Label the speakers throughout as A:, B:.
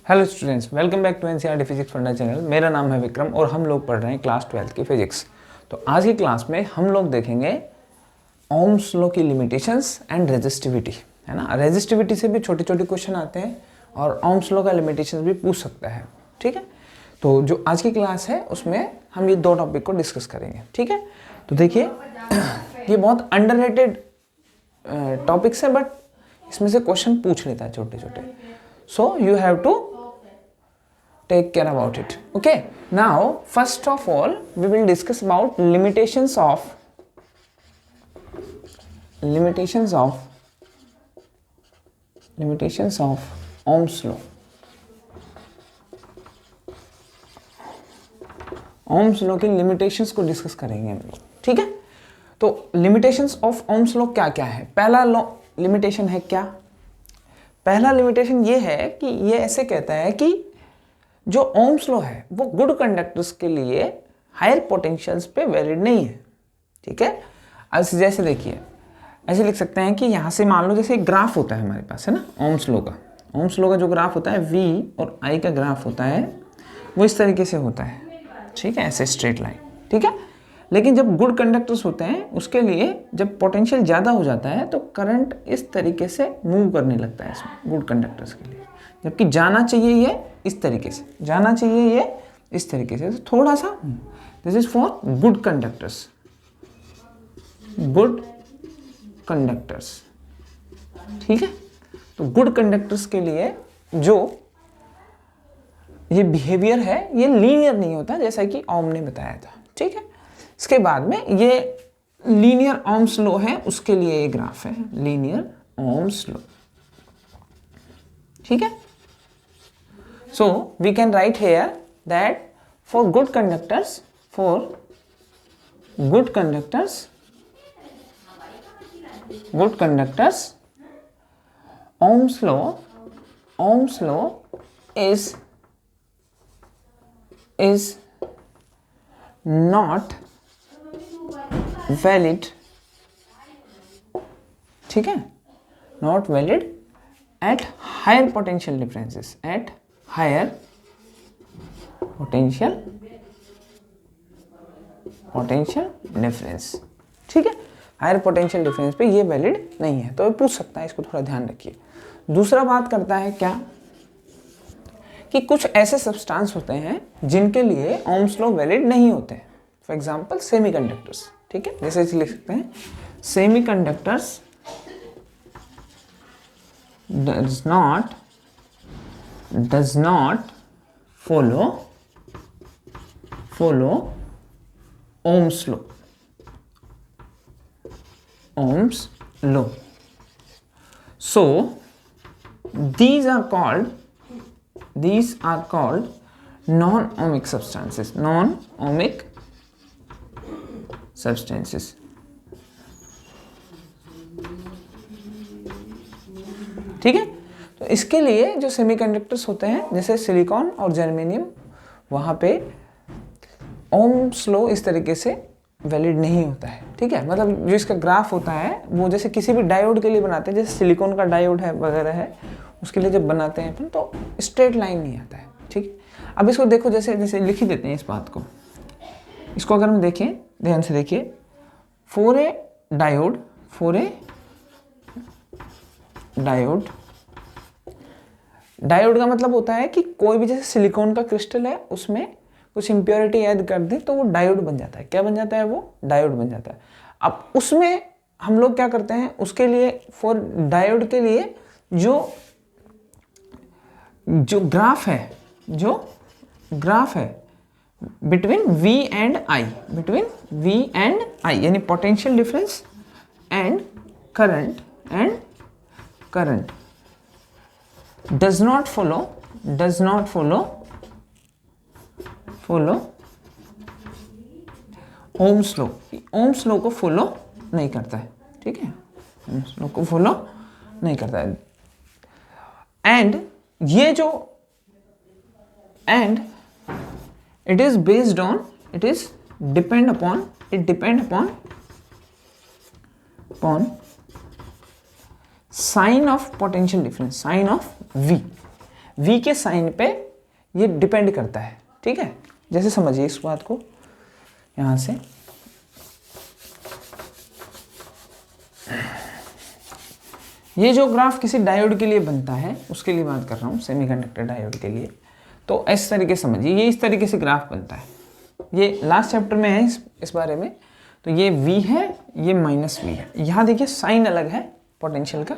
A: Hello students, welcome back to NCERT physics funda channel. मेरा नाम है विक्रम और हम लोग पढ़ रहे हैं क्लास 12 की फिजिक्स। तो आज की क्लास में हम लोग देखेंगे ओम्स लॉ की लिमिटेशंस एंड रेजिस्टिविटी, है ना। रेजिस्टिविटी से भी छोटे छोटे क्वेश्चन आते हैं और ओम्स लॉ का लिमिटेशंस भी पूछ सकता है, ठीक है। तो जो आज की क्लास है उसमें हम ये दो टॉपिक को डिस्कस करेंगे, ठीक है। तो देखिए ये बहुत अंडररेटेड टॉपिक्स है, बट इसमें से क्वेश्चन पूछ लेता है छोटे छोटे। So you have to take care about it. Okay. Now, first of all, we will discuss about limitations of Ohm's law. Ohm's law की limitations को discuss करेंगे हम लोग, ठीक है। तो limitations of Ohm's law क्या क्या है? पहला लॉ limitation है क्या? पहला लिमिटेशन ये है कि ये ऐसे कहता है कि जो ओम्स लॉ है वो गुड कंडक्टर्स के लिए हायर पोटेंशियल्स पे वैलिड नहीं है, ठीक है। अब जैसे देखिए, ऐसे लिख सकते हैं कि यहाँ से मान लो जैसे एक ग्राफ होता है हमारे पास, है ना, ओम्स लॉ का जो ग्राफ होता है V और I का ग्राफ होता है वो इस तरीके से होता है, ठीक है, ऐसे स्ट्रेट लाइन, ठीक है। लेकिन जब गुड कंडक्टर्स होते हैं उसके लिए जब पोटेंशियल ज़्यादा हो जाता है तो करंट इस तरीके से मूव करने लगता है इसमें गुड कंडक्टर्स के लिए, जबकि जाना चाहिए ये इस तरीके से, जाना चाहिए ये इस तरीके से। तो थोड़ा सा this is for good conductors, ठीक है। तो गुड कंडक्टर्स के लिए जो ये बिहेवियर है ये लीनियर नहीं होता, जैसा कि ओम ने बताया था, ठीक है। इसके बाद में ये लीनियर ओम्स लॉ है, उसके लिए ये ग्राफ है लीनियर ओम्स लॉ, ठीक है। So we can write here that for good conductors Ohm's law is not valid, ठीक है, not valid at higher potential differences, at higher potential difference, ठीक है। हायर पोटेंशियल डिफरेंस पे ये valid नहीं है, तो ये पूछ सकता है, इसको थोड़ा ध्यान रखिए। दूसरा बात करता है क्या कि कुछ ऐसे सब्सटेंस होते हैं जिनके लिए ओम्स लॉ वैलिड नहीं होते हैं। फॉर एग्जांपल सेमीकंडक्टर्स, ठीक है, जैसे इसे लिख सकते हैं semiconductors does not follow Ohm's law. So these are called non-ohmic substances, ठीक है। तो इसके लिए जो सेमीकंडक्टर्स होते हैं जैसे सिलिकॉन और जर्मेनियम, वहाँ पे ओम्स लॉ इस तरीके से वैलिड नहीं होता है, ठीक है। मतलब जो इसका ग्राफ होता है वो जैसे किसी भी डायोड के लिए बनाते हैं, जैसे सिलिकॉन का डायोड है वगैरह है, उसके लिए जब बनाते हैं अपन तो स्ट्रेट लाइन नहीं आता है, ठीक है। अब इसको देखो, जैसे जैसे लिख ही देते हैं इस बात को, इसको अगर हम देखें ध्यान से देखिए, फॉर ए डायोड का मतलब होता है कि कोई भी जैसे सिलिकॉन का क्रिस्टल है उसमें कुछ इम्प्योरिटी ऐड कर दे तो वो डायोड बन जाता है। क्या बन जाता है? वो डायोड बन जाता है। अब उसमें हम लोग क्या करते हैं, उसके लिए फॉर डायोड के लिए जो ग्राफ है बिटवीन V एंड I, यानी potential difference and current does not follow Ohm's law को फॉलो नहीं करता है, ठीक है, ओम्स लॉ को फॉलो नहीं करता है। And it is depend upon sign of potential difference, sign of V, V के साइन पे ये डिपेंड करता है, ठीक है। जैसे समझिए इस बात को, यहाँ से ये जो ग्राफ किसी डायोड के लिए बनता है उसके लिए बात कर रहा हूँ, सेमीकंडक्टर डायोड के लिए। तो इस तरीके से समझिए, ये इस तरीके से ग्राफ बनता है, ये लास्ट चैप्टर में है इस बारे में। तो ये V है, ये माइनस V है। यहाँ देखिए साइन अलग है पोटेंशियल का,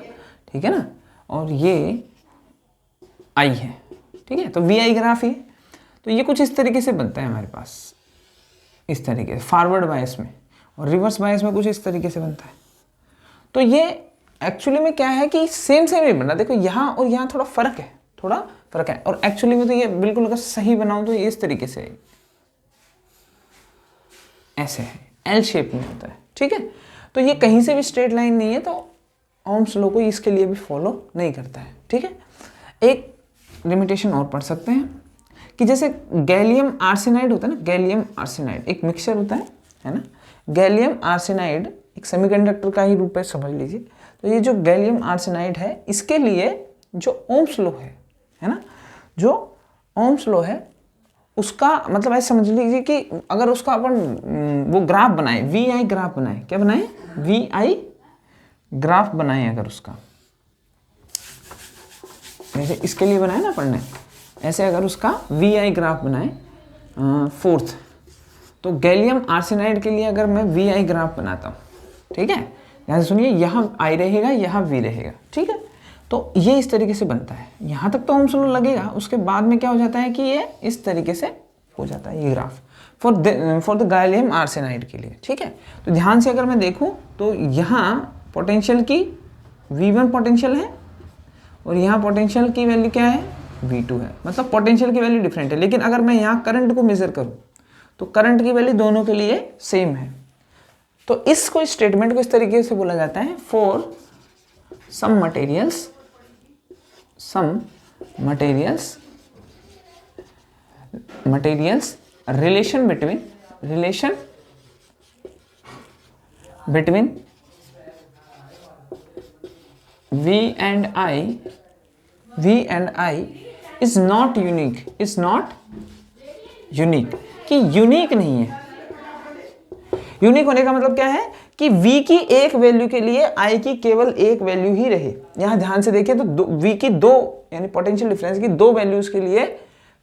A: ठीक है ना, और ये I है, ठीक है। तो VI ग्राफ ही, तो ये कुछ इस तरीके से बनता है हमारे पास, इस तरीके से फॉरवर्ड बायस में, और रिवर्स बायस में कुछ इस तरीके से बनता है। तो ये एक्चुअली में क्या है कि सेम ही बन रहा है। देखो यहाँ और यहाँ थोड़ा फर्क है, और एक्चुअली में तो ये बिल्कुल अगर सही बनाऊं तो ये इस तरीके से है, ऐसे है, एल शेप में होता है, ठीक है। तो ये कहीं से भी स्ट्रेट लाइन नहीं है, तो ओम्स लॉ को इसके लिए भी फॉलो नहीं करता है, ठीक है। एक लिमिटेशन और पढ़ सकते हैं कि जैसे गैलियम आर्सेनाइड होता है ना, गैलियम आर्सेनाइड एक मिक्सचर होता है ना। गैलियम आर्सेनाइड एक सेमीकंडक्टर का ही रूप है, समझ लीजिए। तो ये जो गैलियम आर्सेनाइड है, इसके लिए जो ओम्स लॉ है ना, जो ओम्स लॉ है उसका मतलब ऐसे समझ लीजिए कि अगर उसका अपन वो ग्राफ बनाए, VI ग्राफ बनाए, क्या बनाए, VI ग्राफ बनाए अगर उसका, जैसे इसके लिए बनाए ना पढ़ने, ऐसे अगर उसका VI ग्राफ बनाए फोर्थ, तो गैलियम आर्सेनाइड के लिए अगर मैं VI ग्राफ बनाता हूँ, ठीक है, यहाँ से सुनिए, यहाँ I रहेगा, यहाँ V रहेगा, ठीक है। तो ये इस तरीके से बनता है, यहाँ तक तो ओम्स लॉ लगेगा। उसके बाद में क्या हो जाता है कि ये इस तरीके से हो जाता है ये graph for the gallium arsenide के लिए, ठीक है। तो ध्यान से अगर मैं देखूँ तो यहाँ पोटेंशियल की V1 पोटेंशियल है, और यहाँ पोटेंशियल की वैल्यू क्या है, V2 है, मतलब पोटेंशियल की वैल्यू डिफरेंट है। लेकिन अगर मैं यहाँ करंट को मेजर करूँ तो करंट की वैल्यू दोनों के लिए सेम है। तो इसको स्टेटमेंट को इस तरीके से बोला जाता है, for some materials relation between V and I is not unique, कि यूनिक नहीं है। यूनिक होने का मतलब क्या है कि V की एक वैल्यू के लिए I की केवल एक वैल्यू ही रहे। यहां ध्यान से देखिए तो V की दो यानी पोटेंशियल डिफरेंस की दो वैल्यूज के लिए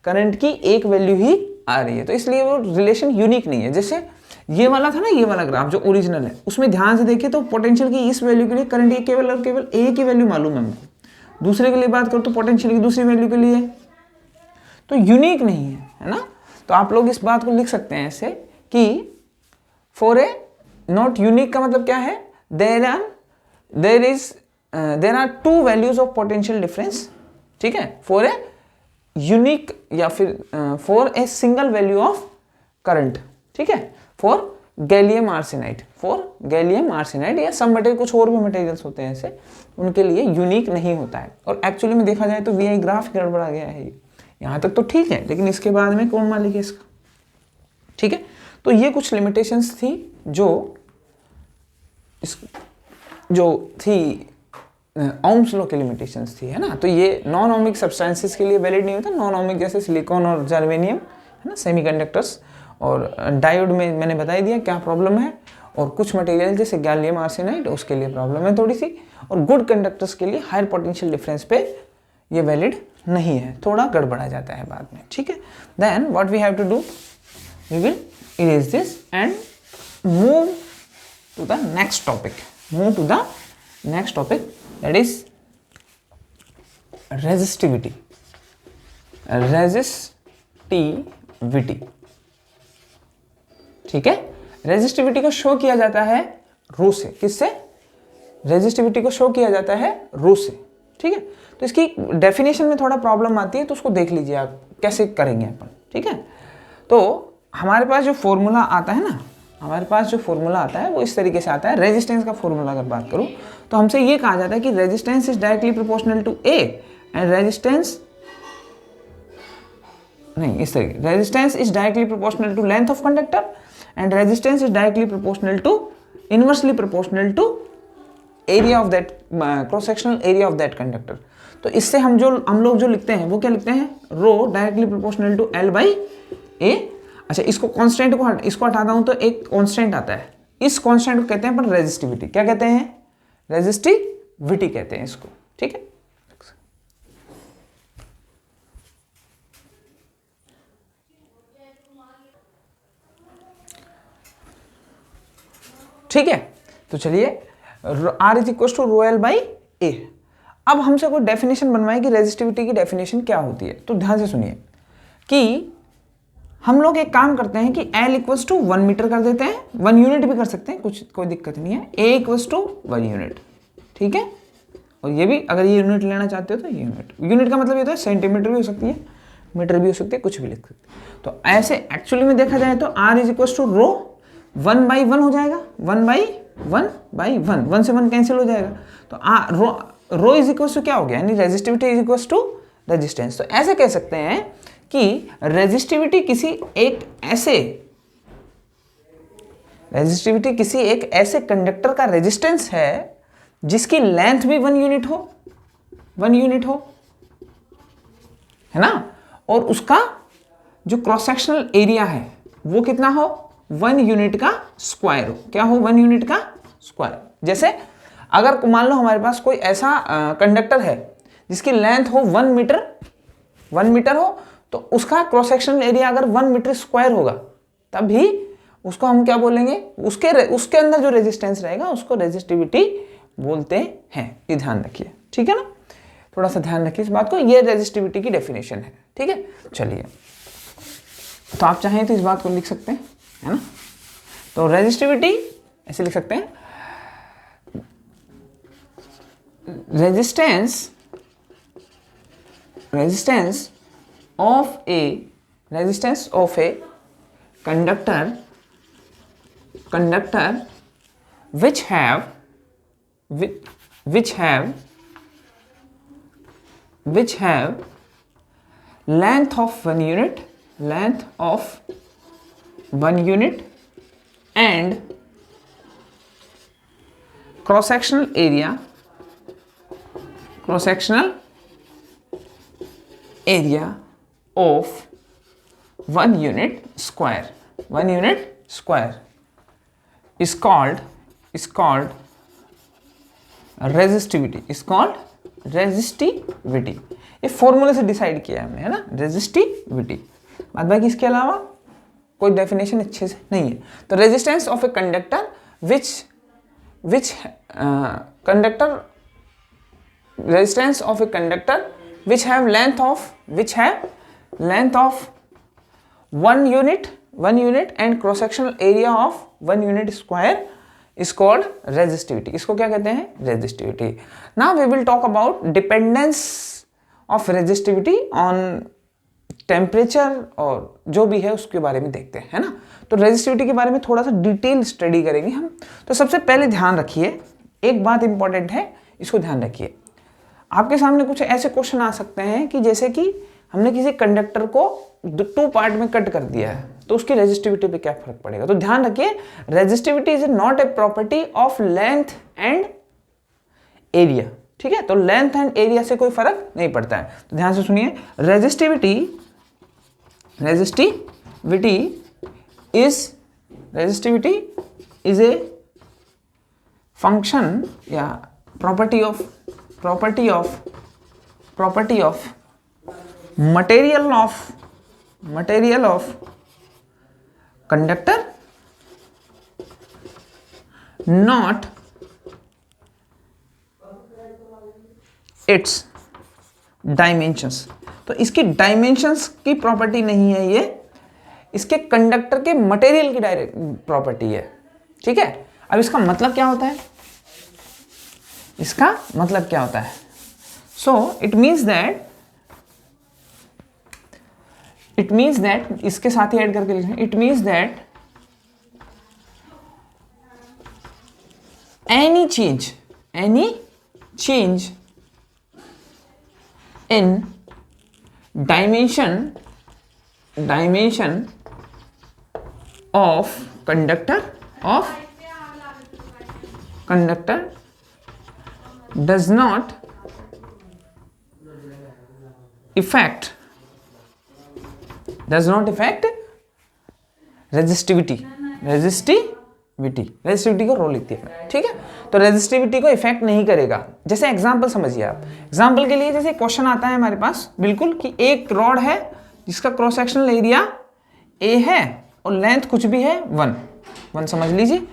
A: करंट की एक वैल्यू ही आ रही है, तो इसलिए वो रिलेशन यूनिक नहीं है। जैसे ये वाला था ना, ये वाला ग्राफ जो ओरिजिनल है, उसमें ध्यान से देखिए तो पोटेंशियल की इस वैल्यू के लिए करंट की केवल और केवल एक ही वैल्यू मालूम है हमको। दूसरे के लिए बात करो तो पोटेंशियल की दूसरी वैल्यू के लिए, तो यूनिक नहीं है ना। तो आप लोग इस बात को लिख सकते हैं ऐसे कि फॉर ए नॉट यूनिक का मतलब क्या है, there are two values of potential difference, ठीक है, फॉर ए यूनिक या फिर for a single value of current, ठीक है, फॉर गैलियम आर्सेनाइड या सब मटेरियल, कुछ और भी मटेरियल्स होते हैं ऐसे, उनके लिए यूनिक नहीं होता है। और एक्चुअली में देखा जाए तो VI ग्राफ गड़बड़ा गया है, यहाँ तक तो ठीक है, लेकिन इसके बाद में कौन मालिक है इसका, ठीक है। तो ये कुछ लिमिटेशंस थी जो थी ओम्स लॉ की लिमिटेशंस थी, है ना। तो ये नॉन ओमिक सब्सटेंसेस के लिए वैलिड नहीं होता, नॉन ओमिक जैसे सिलिकॉन और जर्मेनियम, है ना, सेमीकंडक्टर्स। और डायोड में मैंने बता दिया क्या प्रॉब्लम है, और कुछ मटेरियल जैसे गैलियम आर्सेनाइड उसके लिए प्रॉब्लम है थोड़ी सी, और गुड कंडक्टर्स के लिए हायर पोटेंशियल डिफरेंस पे ये वैलिड नहीं है, थोड़ा गड़बड़ा जाता है बाद में, ठीक है। Then what we have to do, we will erase this and move to the next topic, that is resistivity, ठीक है। रेजिस्टिविटी को शो किया जाता है रो से, किससे, रेजिस्टिविटी को शो किया जाता है रो से, ठीक है। तो इसकी डेफिनेशन में थोड़ा प्रॉब्लम आती है, तो उसको देख लीजिए आप कैसे करेंगे अपन, ठीक है। तो हमारे पास जो फॉर्मूला आता है ना, वो इस तरीके से आता है। रेजिस्टेंस का फॉर्मूला अगर बात करूं तो हमसे ये कहा जाता है कि resistance is directly proportional to A and resistance is directly proportional to length of conductor and resistance is directly proportional to inversely proportional to area of that cross sectional area of that conductor. तो इससे हम लोग जो लिखते हैं वो क्या लिखते हैं, rho directly proportional to L by A. अच्छा, इसको हटाता हूं तो एक कांस्टेंट आता है, इस कांस्टेंट को कहते हैं अपन रेजिस्टिविटी। क्या कहते हैं, रेजिस्टिविटी कहते हैं इसको, ठीक है। ठीक है, तो चलिए R is equal to rho L by A. अब हमसे कोई डेफिनेशन बनवाए कि रेजिस्टिविटी की डेफिनेशन क्या होती है, तो ध्यान से सुनिए कि हम लोग एक काम करते हैं कि L इक्वल्स टू 1 मीटर कर देते हैं, 1 यूनिट भी कर सकते हैं, कोई दिक्कत नहीं है। A इक्वल्स टू 1 यूनिट, ठीक है। और ये भी अगर ये यूनिट लेना चाहते हो तो ये यूनिट का मतलब ये होता है सेंटीमीटर भी हो सकती है, मीटर भी हो सकती है, कुछ भी लिख सकते हैं। तो ऐसे एक्चुअली में देखा जाए तो R is equals to rho 1 by 1 हो जाएगा, 1 बाई 1 1 से 1 कैंसिल हो जाएगा। तो रो इज इक्वल्स टू क्या हो गया, यानी resistivity is equals to resistance. तो ऐसे कह सकते हैं कि रेजिस्टिविटी किसी एक ऐसे कंडक्टर का रेजिस्टेंस है जिसकी लेंथ भी 1 यूनिट हो, है ना, और उसका जो क्रॉस सेक्शनल एरिया है वो कितना हो, 1 यूनिट का स्क्वायर हो। क्या हो, 1 यूनिट का स्क्वायर। जैसे अगर मान लो हमारे पास कोई ऐसा कंडक्टर है जिसकी लेंथ हो 1 मीटर हो, तो उसका क्रॉस सेक्शनल एरिया अगर 1 मीटर स्क्वायर होगा तब भी उसको हम क्या बोलेंगे, उसके अंदर जो रेजिस्टेंस रहेगा उसको रेजिस्टिविटी बोलते हैं। ये ध्यान रखिए, ठीक है ना, थोड़ा सा ध्यान रखिए इस बात को। ये रेजिस्टिविटी की डेफिनेशन है, ठीक है। चलिए, तो आप चाहें तो इस बात को लिख सकते हैं, है ना। तो रेजिस्टिविटी ऐसे लिख सकते हैं, resistance of A conductor which have length of 1 unit and cross sectional area of 1 unit square is called resistivity, ये फॉर्मूले से डिसाइड किया है हमने, है ना, रेजिस्टिविटी। बाद बाकी इसके अलावा कोई डेफिनेशन अच्छे से नहीं है। तो resistance of a conductor which have length of 1 unit and cross sectional area of 1 unit square is called resistivity। इसको क्या कहते हैं, resistivity। Now we will talk about dependence of resistivity on temperature, और जो भी है उसके बारे में देखते हैं, है ना। तो रेजिस्टिविटी के बारे में थोड़ा सा डिटेल स्टडी करेंगे हम। तो सबसे पहले ध्यान रखिए, एक बात इंपॉर्टेंट है, इसको ध्यान रखिए। आपके सामने कुछ ऐसे क्वेश्चन आ सकते हैं कि जैसे कि हमने किसी कंडक्टर को 2 पार्ट में कट कर दिया है, तो उसकी रेजिस्टिविटी पे क्या फर्क पड़ेगा। तो ध्यान रखिए, resistivity is not a property of length and area, ठीक है। तो लेंथ एंड एरिया से कोई फर्क नहीं पड़ता है। तो ध्यान से सुनिए, रेजिस्टिविटी इज ए फंक्शन या property of material of conductor, not its dimensions। तो इसकी डायमेंशंस की प्रॉपर्टी नहीं है, ये इसके कंडक्टर के मटेरियल की डायरेक्ट प्रॉपर्टी है, ठीक है। अब इसका मतलब क्या होता है, सो इट मीन्स दैट इसके साथ ही ऐड करके लिखें, it means that any change in dimension of conductor does not effect does not effect resistivity को रो लिखती है, ठीक है। तो रेजिस्टिविटी को इफेक्ट नहीं करेगा। जैसे एग्जांपल समझिए आप, एग्जांपल के लिए जैसे क्वेश्चन आता है हमारे पास बिल्कुल कि एक रॉड है जिसका क्रॉस सेक्शनल एरिया ए है और लेंथ कुछ भी है 1 समझ लीजिए।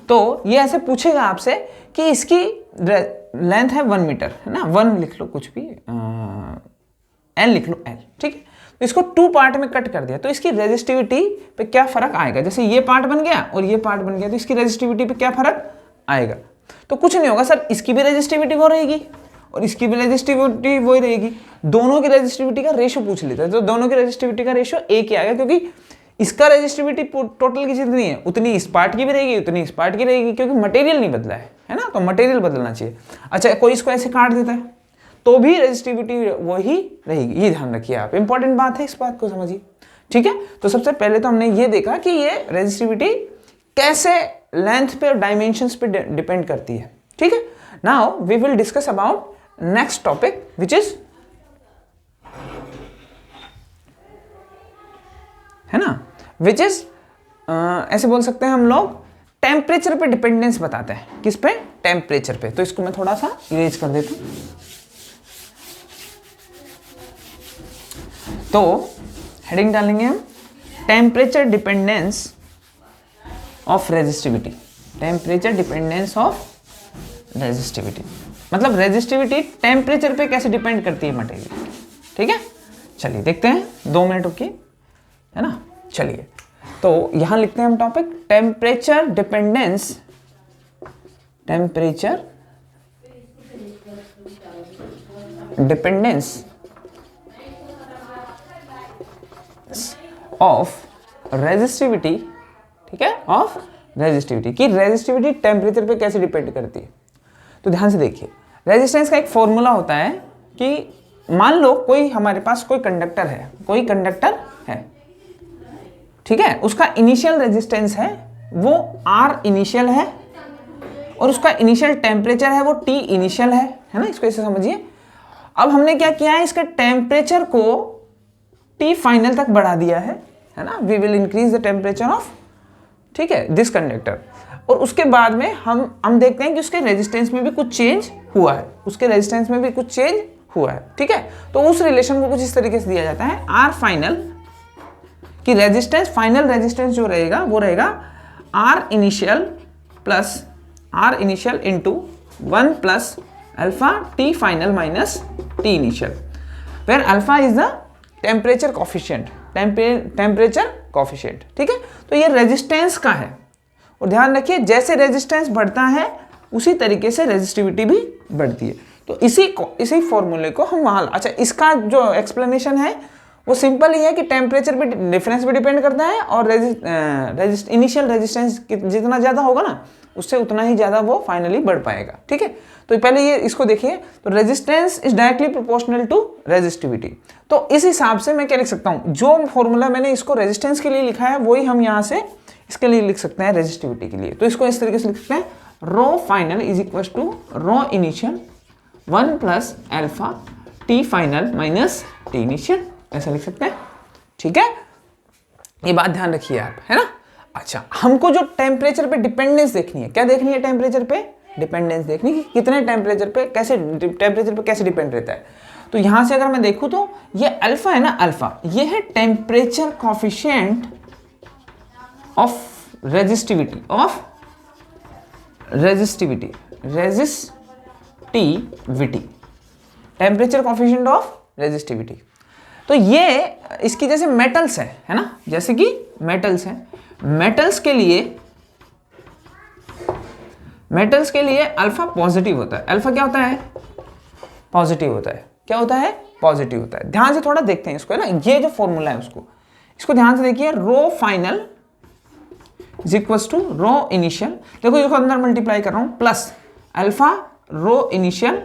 A: तो ये ऐसे पूछेगा आपसे कि इसकी लेंथ है 1 मीटर, है ना, 1 लिख लो, कुछ भी एल लिख लो, एल, ठीक है। तो इसको 2 पार्ट में कट कर दिया, तो इसकी रेजिस्टिविटी पे क्या फर्क आएगा। जैसे ये पार्ट बन गया और ये पार्ट बन गया, तो इसकी रेजिस्टिविटी पे क्या फर्क आएगा। तो कुछ नहीं होगा सर, इसकी भी रेजिस्टिविटी वो रहेगी और इसकी भी रेजिस्टिविटी वही रहेगी। दोनों की रेजिस्टिविटी का रेशो पूछ लेते हैं, तो दोनों की रेजिस्टिविटी का रेशो एक ही आएगा, क्योंकि इसका रेजिस्टिविटी टोटल की जितनी है उतनी इस पार्ट की भी रहेगी, उतनी इस पार्ट की रहेगी, क्योंकि मटेरियल नहीं बदला है ना, तो मटेरियल बदलना चाहिए। अच्छा, कोई इसको ऐसे काट देता है तो भी रेजिस्टिविटी वही रहेगी, ये ध्यान रखिए आप, इंपॉर्टेंट बात है, इस बात को समझिए, ठीक है। तो सबसे पहले तो हमने ये देखा कि ये रेजिस्टिविटी कैसे लेंथ पे और डायमेंशंस पे डिपेंड करती है, ठीक है। Now we will discuss about next topic which is, है ना, विच इज ऐसे बोल सकते हैं हम लोग टेम्परेचर पे डिपेंडेंस बताते हैं। किस पे? टेम्परेचर पे। तो इसको मैं थोड़ा सा इरेज कर देता हूं। तो हेडिंग डालेंगे हम temperature dependence of resistivity. Temperature dependence of resistivity मतलब रेजिस्टिविटी टेम्परेचर पे कैसे डिपेंड करती है मटेरियल, ठीक है। चलिए देखते हैं, 2 मिनट रुकिए, है ना। चलिए तो यहां लिखते हैं हम topic temperature dependence, temperature dependence of resistivity, ठीक है, ऑफ रेजिस्टिविटी की रेजिस्टिविटी टेम्परेचर पे कैसे डिपेंड करती है। तो ध्यान से देखिए, रेजिस्टेंस का एक फॉर्मूला होता है कि मान लो कोई हमारे पास कोई कंडक्टर है, ठीक है, उसका इनिशियल रेजिस्टेंस है वो R इनिशियल है और उसका इनिशियल टेम्परेचर है वो T इनिशियल है ना, इसको ऐसे समझिए। अब हमने क्या किया है, इसके टेम्परेचर को T फाइनल तक बढ़ा दिया है ना, we will increase the temperature of, ठीक है, दिस कंडक्टर। और उसके बाद में हम देखते हैं कि उसके रेजिस्टेंस में भी कुछ चेंज हुआ है, ठीक है। तो उस रिलेशन को कुछ इस तरीके से दिया जाता है, R फाइनल की रेजिस्टेंस, फाइनल रेजिस्टेंस जो रहेगा वो रहेगा R initial into 1 plus alpha T final minus T initial, where alpha is the temperature coefficient, ठीक है। तो ये रेजिस्टेंस का है और ध्यान रखिए जैसे रेजिस्टेंस बढ़ता है उसी तरीके से रेजिस्टिविटी भी बढ़ती है। तो इसी फॉर्मूले को हम वहां, अच्छा इसका जो एक्सप्लेनेशन है वो सिंपल ही है कि टेम्परेचर पे डिफरेंस पे डिपेंड करता है और इनिशियल रेजिस्टेंस जितना ज़्यादा होगा ना उससे उतना ही ज़्यादा वो फाइनली बढ़ पाएगा, ठीक है। तो पहले ये इसको देखिए, तो resistance is directly proportional to resistivity. तो इस हिसाब से मैं क्या लिख सकता हूँ, जो फॉर्मूला मैंने इसको रेजिस्टेंस के लिए लिखा है वही हम यहाँ से इसके लिए लिख सकते हैं रेजिस्टिविटी के लिए। तो इसको इस तरीके से लिख सकते हैं, rho final is equal to rho initial 1 plus alpha T final minus T initial, ऐसा लिख सकते हैं, ठीक है। ये बात ध्यान रखिए आप, है ना। अच्छा, हमको जो टेम्परेचर पे डिपेंडेंस देखनी है, क्या देखनी है, टेम्परेचर पे डिपेंडेंस देखनी है, कितने टेम्परेचर पे कैसे डिपेंड रहता है। तो यहां से अगर मैं देखूं तो ये अल्फा है ना, अल्फा ये है temperature coefficient of resistivity, temperature coefficient of resistivity. तो ये इसकी जैसे मेटल्स है ना, जैसे कि मेटल्स है, मेटल्स के लिए अल्फा पॉजिटिव होता है। अल्फा क्या होता है, पॉजिटिव होता है। क्या होता है, पॉजिटिव होता है। ध्यान से थोड़ा देखते हैं इसको, है ना, ये जो फॉर्मूला है इसको ध्यान से देखिए, rho final is equal to rho initial, देखो इसको अंदर मल्टीप्लाई कर रहा हूं, plus alpha rho initial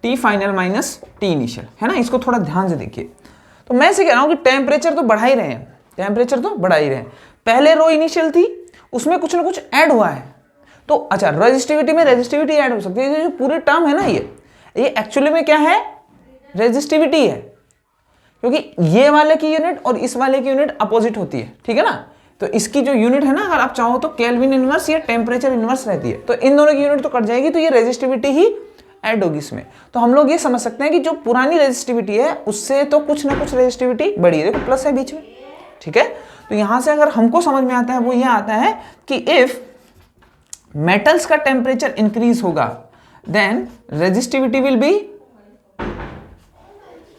A: T final minus T initial, है ना। इसको थोड़ा ध्यान से देखिए। तो मैं से कह रहा हूं कि टेम्परेचर तो बढ़ा ही रहे हैं, पहले रो इनिशियल थी उसमें कुछ ना कुछ ऐड हुआ है। तो अच्छा, रेजिस्टिविटी में रेजिस्टिविटी ऐड हो सकती है, जो पूरे टर्म है ना ये एक्चुअली में क्या है, रेजिस्टिविटी है, क्योंकि ये वाले की यूनिट और इस वाले की यूनिट अपोजिट होती है, ठीक है ना। तो इसकी जो यूनिट है ना, अगर आप चाहो तो केल्विन इनवर्स या टेम्परेचर इनवर्स रहती है, तो इन दोनों की यूनिट तो कट जाएगी, तो ये रेजिस्टिविटी ही ऐड होगी इसमें। तो हम लोग ये समझ सकते हैं कि जो पुरानी रेजिस्टिविटी है उससे तो कुछ ना कुछ रेजिस्टिविटी बढ़ी है, देखो प्लस है बीच में, ठीक है। तो यहां से अगर हमको समझ में आता है वो ये आता है कि इफ मेटल्स का टेम्परेचर इंक्रीज होगा then resistivity will be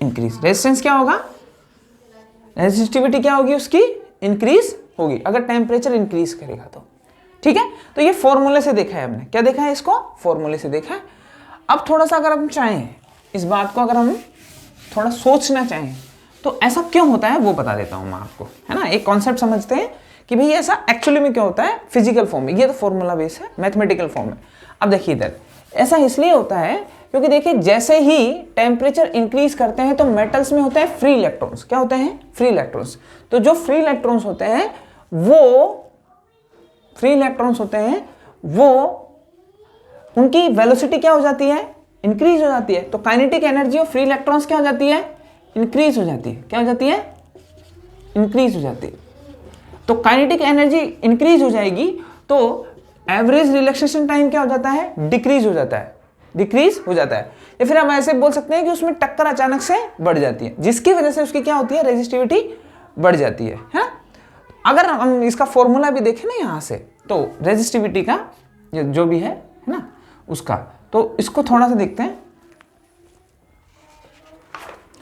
A: increase. Resistance क्या होगा, रेजिस्टिविटी क्या होगी उसकी, इंक्रीज होगी अगर टेम्परेचर इंक्रीज करेगा तो, ठीक है। तो ये फॉर्मूले से देखा है हमने, क्या देखा है इसको, फॉर्मूले से देखा है। अब थोड़ा सा अगर हम चाहें इस बात को, अगर हम थोड़ा सोचना चाहें तो ऐसा क्यों होता है वो बता देता हूं मैं आपको, है ना। एक कॉन्सेप्ट समझते हैं कि भाई ऐसा एक्चुअली में क्यों होता है फिजिकल फॉर्म में, ये तो फॉर्मूला बेस है, मैथमेटिकल फॉर्म में। अब देखिए इधर ऐसा इसलिए होता है क्योंकि देखिए जैसे ही टेम्परेचर इंक्रीज करते हैं तो मेटल्स में होते हैं फ्री इलेक्ट्रॉन्स। क्या होते हैं, फ्री इलेक्ट्रॉन्स। तो जो फ्री इलेक्ट्रॉन्स होते हैं वो उनकी वेलोसिटी क्या हो जाती है, इंक्रीज हो जाती है। तो kinetic energy of free electrons क्या हो जाती है, इंक्रीज हो जाती है। क्या हो जाती है, इंक्रीज हो जाती है। तो काइनेटिक एनर्जी इंक्रीज हो जाएगी तो एवरेज रिलैक्सेशन टाइम क्या हो जाता है, डिक्रीज हो जाता है, डिक्रीज हो जाता है। या फिर हम ऐसे बोल सकते हैं कि उसमें टक्कर अचानक से बढ़ जाती है, जिसकी वजह से उसकी क्या होती है, रेजिस्टिविटी बढ़ जाती है। अगर हम इसका फॉर्मूला भी देखें ना यहाँ से, तो रेजिस्टिविटी का जो भी है ना उसका, तो इसको थोड़ा सा देखते हैं।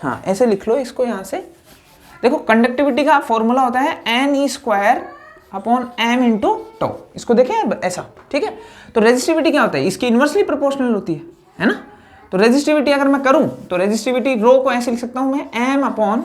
A: हाँ ऐसे लिख लो इसको, यहाँ से देखो कंडक्टिविटी का फॉर्मूला होता है Ne² upon m into to. इसको देखें ऐसा, ठीक है। तो रेजिस्टिविटी क्या होता है, इसकी इनवर्सली प्रोपोर्शनल होती है ना। तो रेजिस्टिविटी अगर मैं करूं तो रेजिस्टिविटी रो को ऐसे लिख सकता हूं मैं m upon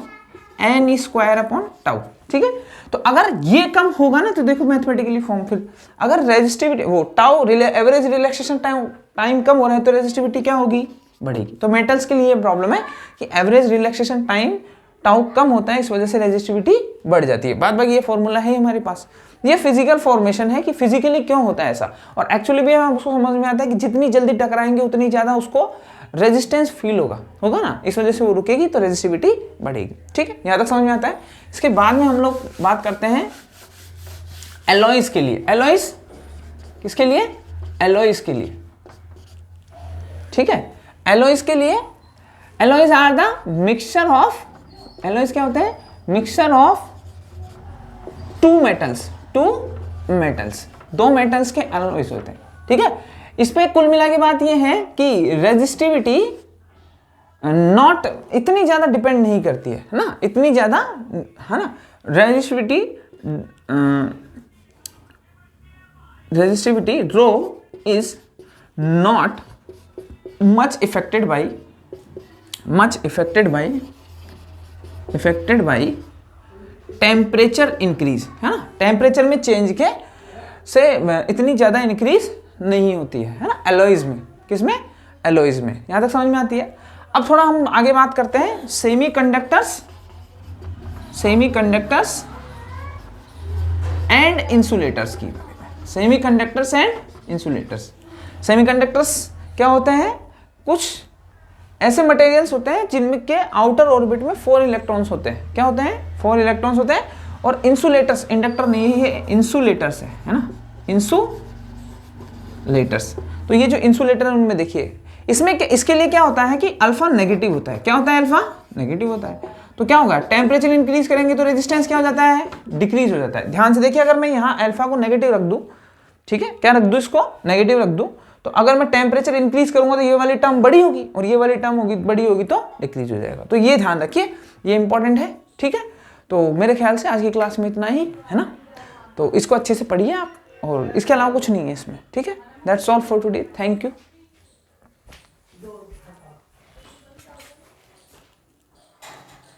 A: Ne² upon tau, ठीक है। तो अगर ये कम होगा ना तो देखो मैथमेटिकली फॉर्म, फिर अगर रेजिस्टिविटी वो टाउ एवरेज रिलैक्सेशन टाइम कम हो रहा है तो रेजिस्टिविटी क्या होगी, बढ़ेगी। तो मेटल्स के लिए प्रॉब्लम है कि एवरेज रिलैक्सेशन टाइम टाउ कम होता है, इस वजह से रेजिस्टिविटी बढ़ जाती है। बाद बाकी ये फॉर्मूला है हमारे पास, ये फिजिकल फॉर्मेशन है कि फिजिकली क्यों होता है ऐसा। और एक्चुअली भी हम उसको समझ में आता है कि जितनी जल्दी टकराएंगे उतनी ज़्यादा उसको रेजिस्टेंस फील होगा ना, इस वजह से वो रुकेगी तो रेजिस्टिविटी बढ़ेगी, ठीक है। यहाँ तक समझ में आता है। इसके बाद में हम लोग बात करते हैं एलॉयज के लिए। एलॉयज किसके लिए, एलॉयज के लिए, ठीक है। एलॉयज के लिए, alloys are the mixture of, alloys क्या होता है, मिक्सचर ऑफ टू मेटल्स, दो मेटल्स के एलॉयज होते हैं, ठीक है। इस पे कुल मिला के बात ये है कि रेजिस्टिविटी नॉट इतनी ज्यादा डिपेंड नहीं करती है ना, इतनी ज्यादा, है ना। Resistivity rho is not much affected by temperature increase, है ना। टेम्परेचर में चेंज के से इतनी ज्यादा इंक्रीज नहीं होती है ना एलॉयज में। किसमें, एलॉयज में। यहां तक समझ में आती है। अब थोड़ा हम आगे बात करते हैं सेमीकंडक्टर्स एंड इंसुलेटर्स की। सेमीकंडक्टर्स एंड इंसुलेटर्स, सेमीकंडक्टर्स क्या होते हैं, कुछ ऐसे मटेरियल्स होते हैं जिनमें के आउटर ऑर्बिट में 4 इलेक्ट्रॉन्स होते हैं। क्या होते हैं, 4 इलेक्ट्रॉन्स होते हैं। और इंसुलेटर्स, इंडक्टर नहीं है, इंसुलेटर्स है ना, इंसुलेटर्स। तो ये जो इंसुलेटर है उनमें देखिए इसमें इसके लिए क्या होता है कि अल्फा नेगेटिव होता है। क्या होता है, अल्फा नेगेटिव होता है। तो क्या होगा, टेम्परेचर इंक्रीज करेंगे तो रेजिस्टेंस क्या हो जाता है, डिक्रीज हो जाता है। ध्यान से देखिए, अगर मैं यहाँ अल्फा को नेगेटिव रख दूं, ठीक है, क्या रख दूं, इसको नेगेटिव रख दूं, तो अगर मैं टेम्परेचर इंक्रीज करूंगा तो ये वाली टर्म बड़ी होगी और ये वाली टर्म होगी बड़ी होगी तो डिक्रीज हो जाएगा। तो ये ध्यान रखिए, ये इंपॉर्टेंट है, ठीक है। तो मेरे ख्याल से आज की क्लास में इतना ही है ना। तो इसको अच्छे से पढ़िए आप, और इसके अलावा कुछ नहीं है इसमें, ठीक है। That's all for today, thank you.